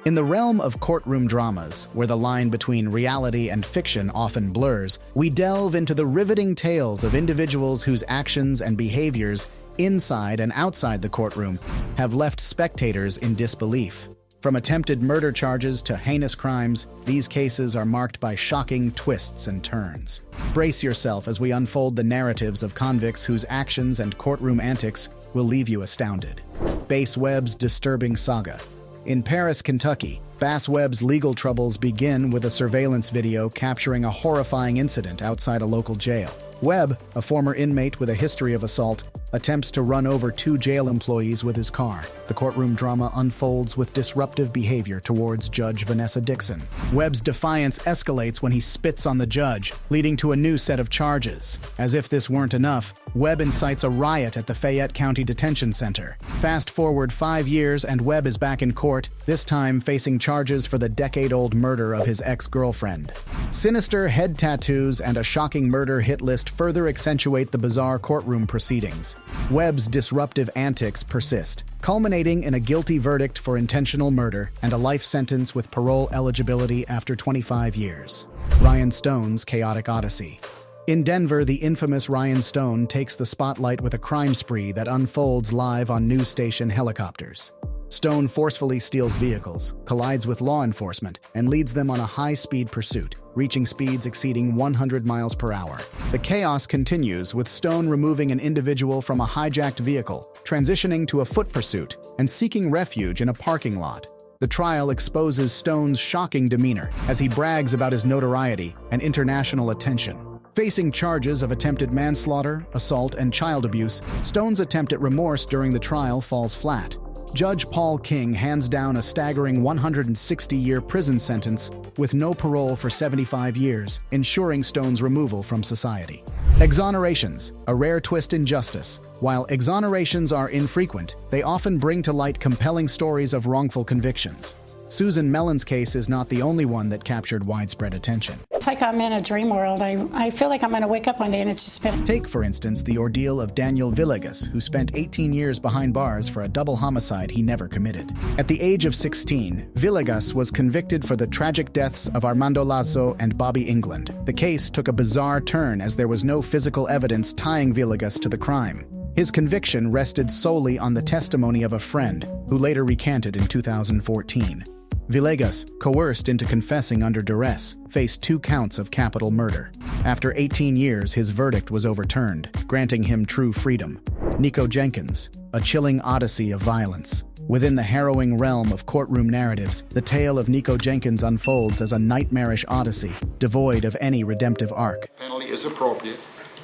In the realm of courtroom dramas, where the line between reality and fiction often blurs, we delve into the riveting tales of individuals whose actions and behaviors inside and outside the courtroom have left spectators in disbelief. From attempted murder charges to heinous crimes, these cases are marked by shocking twists and turns. Brace yourself as we unfold the narratives of convicts whose actions and courtroom antics will leave you astounded. Bass Webb's disturbing saga. In Paris, Kentucky, Bass Webb's legal troubles begin with a surveillance video capturing a horrifying incident outside a local jail. Webb, a former inmate with a history of assault, attempts to run over two jail employees with his car. The courtroom drama unfolds with disruptive behavior towards Judge Vanessa Dixon. Webb's defiance escalates when he spits on the judge, leading to a new set of charges. As if this weren't enough, Webb incites a riot at the Fayette County Detention Center. Fast forward 5 years and Webb is back in court, this time facing charges for the decade-old murder of his ex-girlfriend. Sinister head tattoos and a shocking murder hit list further accentuate the bizarre courtroom proceedings. Webb's disruptive antics persist, culminating in a guilty verdict for intentional murder and a life sentence with parole eligibility after 25 years. Ryan Stone's chaotic odyssey. In Denver, the infamous Ryan Stone takes the spotlight with a crime spree that unfolds live on news station helicopters. Stone forcefully steals vehicles, collides with law enforcement, and leads them on a high-speed pursuit, reaching speeds exceeding 100 miles per hour. The chaos continues, with Stone removing an individual from a hijacked vehicle, transitioning to a foot pursuit, and seeking refuge in a parking lot. The trial exposes Stone's shocking demeanor as he brags about his notoriety and international attention. Facing charges of attempted manslaughter, assault, and child abuse, Stone's attempt at remorse during the trial falls flat. Judge Paul King hands down a staggering 160-year prison sentence with no parole for 75 years, ensuring Stone's removal from society. Exonerations, a rare twist in justice. While exonerations are infrequent, they often bring to light compelling stories of wrongful convictions. Susan Mellon's case is not the only one that captured widespread attention. It's like I'm in a dream world. I feel like I'm going to wake up one day and it's just been... Take, for instance, the ordeal of Daniel Villegas, who spent 18 years behind bars for a double homicide he never committed. At the age of 16, Villegas was convicted for the tragic deaths of Armando Lazo and Bobby England. The case took a bizarre turn as there was no physical evidence tying Villegas to the crime. His conviction rested solely on the testimony of a friend, who later recanted in 2014. Villegas, coerced into confessing under duress, faced 2 counts of capital murder. After 18 years, his verdict was overturned, granting him true freedom. Nico Jenkins, a chilling odyssey of violence. Within the harrowing realm of courtroom narratives, the tale of Nico Jenkins unfolds as a nightmarish odyssey, devoid of any redemptive arc. Penalty is appropriate,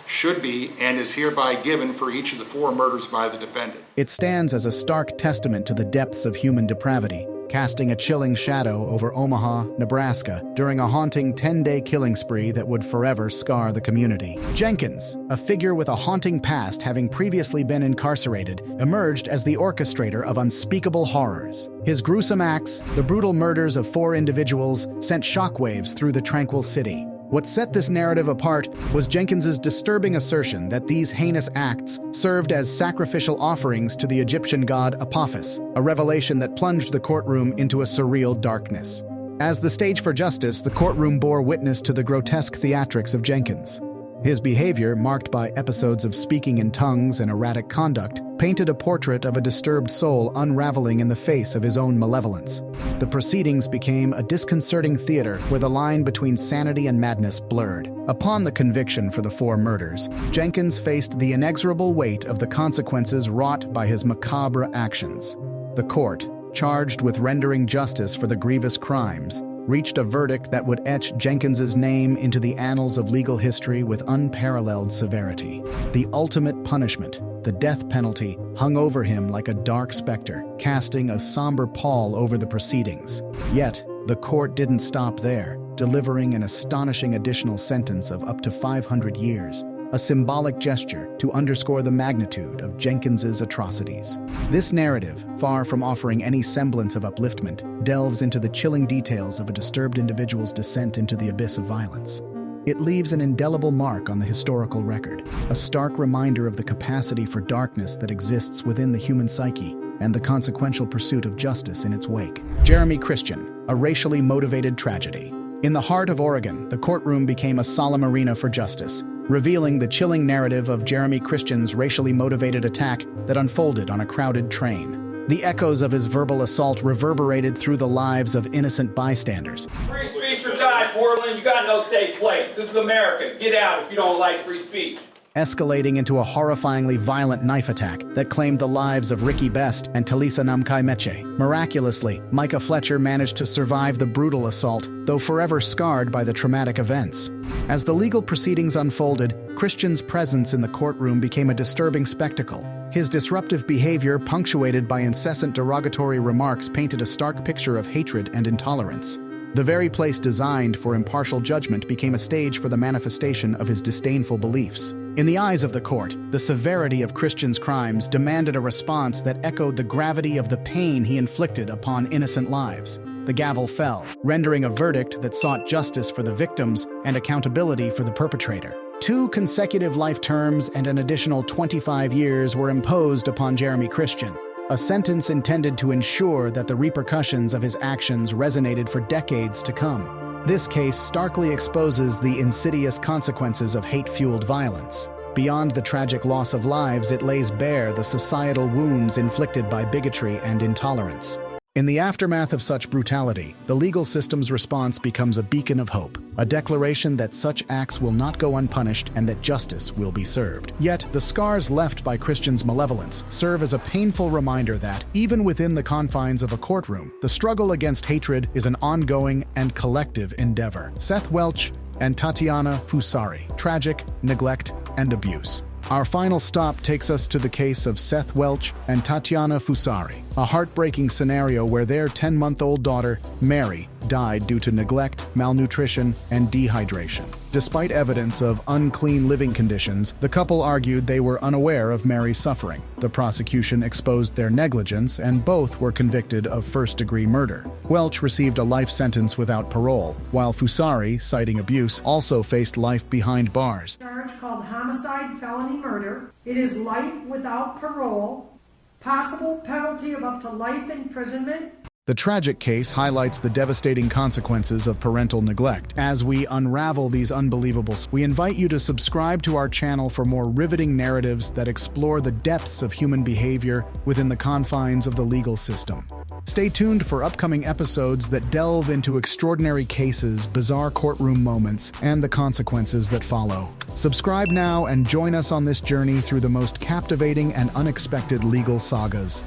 should be, and is hereby given for each of the 4 murders by the defendant. It stands as a stark testament to the depths of human depravity, casting a chilling shadow over Omaha, Nebraska, during a haunting 10-day killing spree that would forever scar the community. Jenkins, a figure with a haunting past having previously been incarcerated, emerged as the orchestrator of unspeakable horrors. His gruesome acts, the brutal murders of 4 individuals, sent shockwaves through the tranquil city. What set this narrative apart was Jenkins's disturbing assertion that these heinous acts served as sacrificial offerings to the Egyptian god Apophis, a revelation that plunged the courtroom into a surreal darkness. As the stage for justice, the courtroom bore witness to the grotesque theatrics of Jenkins. His behavior, marked by episodes of speaking in tongues and erratic conduct, painted a portrait of a disturbed soul unraveling in the face of his own malevolence. The proceedings became a disconcerting theater where the line between sanity and madness blurred. Upon the conviction for the 4 murders, Jenkins faced the inexorable weight of the consequences wrought by his macabre actions. The court, charged with rendering justice for the grievous crimes, reached a verdict that would etch Jenkins's name into the annals of legal history with unparalleled severity. The ultimate punishment, the death penalty, hung over him like a dark specter, casting a somber pall over the proceedings. Yet, the court didn't stop there, delivering an astonishing additional sentence of up to 500 years, a symbolic gesture to underscore the magnitude of Jenkins's atrocities. This narrative, far from offering any semblance of upliftment, delves into the chilling details of a disturbed individual's descent into the abyss of violence. It leaves an indelible mark on the historical record, a stark reminder of the capacity for darkness that exists within the human psyche and the consequential pursuit of justice in its wake. Jeremy Christian, a racially motivated tragedy. In the heart of Oregon, the courtroom became a solemn arena for justice, revealing the chilling narrative of Jeremy Christian's racially motivated attack that unfolded on a crowded train. The echoes of his verbal assault reverberated through the lives of innocent bystanders. Free speech or die, Portland. You got no safe place. This is America. Get out if you don't like free speech. Escalating into a horrifyingly violent knife attack that claimed the lives of Ricky Best and Talisa Namkai Meche. Miraculously, Micah Fletcher managed to survive the brutal assault, though forever scarred by the traumatic events. As the legal proceedings unfolded, Christian's presence in the courtroom became a disturbing spectacle. His disruptive behavior, punctuated by incessant derogatory remarks, painted a stark picture of hatred and intolerance. The very place designed for impartial judgment became a stage for the manifestation of his disdainful beliefs. In the eyes of the court, the severity of Christian's crimes demanded a response that echoed the gravity of the pain he inflicted upon innocent lives. The gavel fell, rendering a verdict that sought justice for the victims and accountability for the perpetrator. 2 consecutive life terms and an additional 25 years were imposed upon Jeremy Christian, a sentence intended to ensure that the repercussions of his actions resonated for decades to come. This case starkly exposes the insidious consequences of hate-fueled violence. Beyond the tragic loss of lives, it lays bare the societal wounds inflicted by bigotry and intolerance. In the aftermath of such brutality, the legal system's response becomes a beacon of hope, a declaration that such acts will not go unpunished and that justice will be served. Yet, the scars left by Christian's malevolence serve as a painful reminder that, even within the confines of a courtroom, the struggle against hatred is an ongoing and collective endeavor. Seth Welch and Tatiana Fusari, tragic, neglect, and abuse. Our final stop takes us to the case of Seth Welch and Tatiana Fusari, a heartbreaking scenario where their 10-month-old daughter, Mary, died due to neglect, malnutrition, and dehydration. Despite evidence of unclean living conditions, the couple argued they were unaware of Mary's suffering. The prosecution exposed their negligence, and both were convicted of first-degree murder. Welch received a life sentence without parole, while Fusari, citing abuse, also faced life behind bars. Charge called homicide, felony murder. It is life without parole, possible penalty of up to life imprisonment. The tragic case highlights the devastating consequences of parental neglect. As we unravel these unbelievable, we invite you to subscribe to our channel for more riveting narratives that explore the depths of human behavior within the confines of the legal system. Stay tuned for upcoming episodes that delve into extraordinary cases, bizarre courtroom moments, and the consequences that follow. Subscribe now and join us on this journey through the most captivating and unexpected legal sagas.